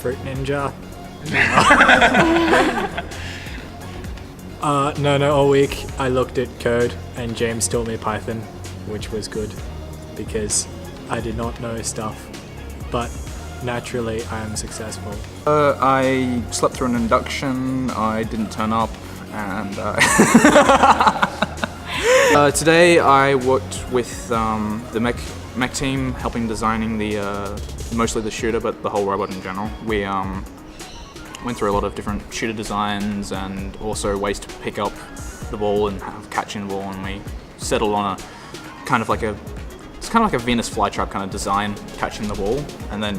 Fruit Ninja. No, all week I looked at code and James taught me Python, which was good because I did not know stuff, but naturally I am successful. I slept through an induction, I didn't turn up, and today I worked with the mech team, helping designing mostly the shooter, but the whole robot in general. We went through a lot of different shooter designs and also ways to pick up the ball and have catching the ball, and we settled on it's kind of like a Venus flytrap kind of design, catching the ball and then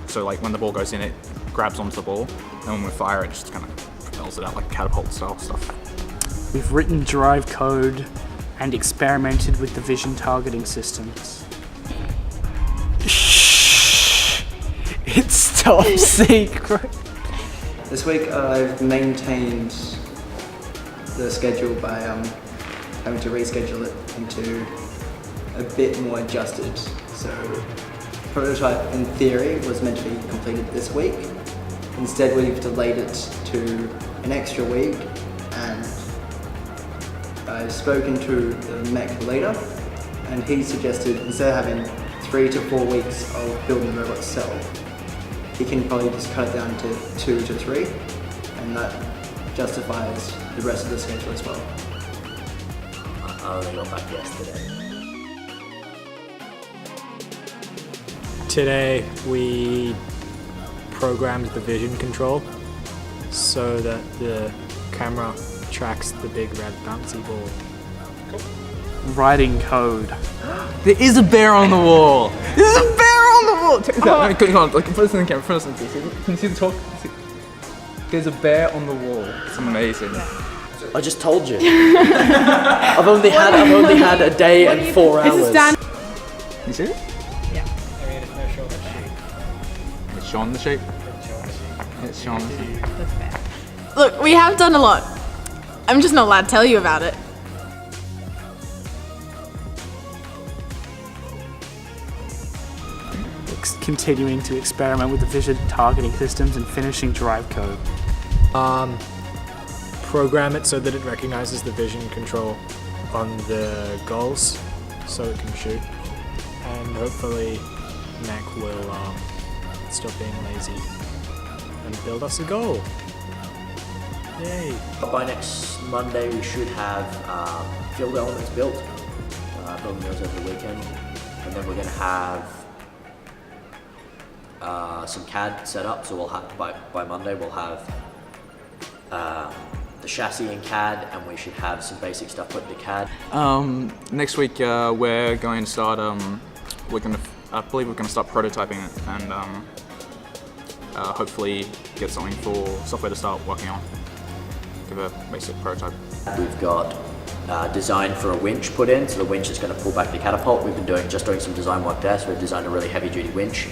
so like when the ball goes in, it grabs onto the ball, and when we fire it just kind of propels it out like catapult style stuff. We've written drive code and experimented with the vision targeting systems. Shh! It's top secret. This week I've maintained the schedule by having to reschedule it into a bit more adjusted. So prototype in theory was meant to be completed this week. Instead we've delayed it to an extra week, and I've spoken to the mech leader and he suggested instead of having 3 to 4 weeks of building the robot itself, he can probably just cut it down to 2 to 3, and that justifies the rest of the schedule as well. I only got back yesterday. Today we programmed the vision control so that the camera tracks the big red bouncy ball. Writing code. There is a bear on the wall! There's a bear on the wall! Check this out. No, click on, like, put this in the camera, put this in the camera. Can you see the talk? There's a bear on the wall. It's amazing. I just told you. I've only had a day and 4 hours. You see it? Yeah. I mean, it's no short shape. It's showing the shape. It's showing the shape. That's fair. Look, we have done a lot. I'm just not allowed to tell you about it. Continuing to experiment with the vision targeting systems and finishing drive code. Program it so that it recognizes the vision control on the goals so it can shoot, and hopefully Mac will stop being lazy and build us a goal. Yay! By next Monday we should have field elements built, building those over the weekend, and then we're going to have some CAD set up, so we'll have by Monday we'll have the chassis in CAD, and we should have some basic stuff put into CAD. Next week we're going to start. I believe we're going to start prototyping it, and hopefully get something for software to start working on. Give a basic prototype. We've got design for a winch put in, so the winch is going to pull back the catapult. We've been doing some design work there, so we've designed a really heavy-duty winch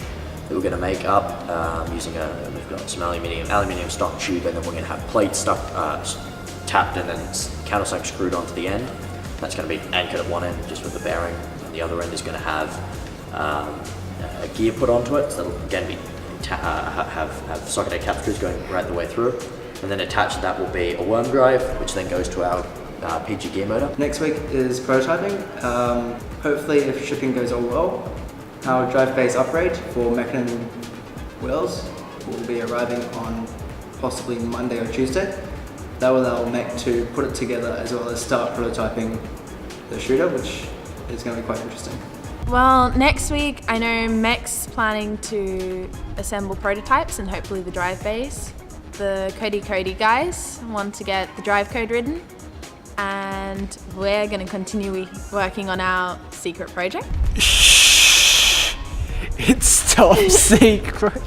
that we're going to make up using we've got some aluminium stock tube, and then we're going to have plates stuck, tapped, and then countersunk screwed onto the end. That's going to be anchored at one end just with the bearing, and the other end is going to have a gear put onto it, so that'll again be have socket cap screws going right the way through, and then attached to that will be a worm drive, which then goes to our PG gear motor. Next week is prototyping. Hopefully, if shipping goes all well, our drive base upgrade for mechanism wheels will be arriving on possibly Monday or Tuesday. That will allow Mech to put it together as well as start prototyping the shooter, which is going to be quite interesting. Well, next week I know Mech's planning to assemble prototypes and hopefully the drive base. The Cody guys want to get the drive code written, and we're going to continue working on our secret project. Shh! It's top secret.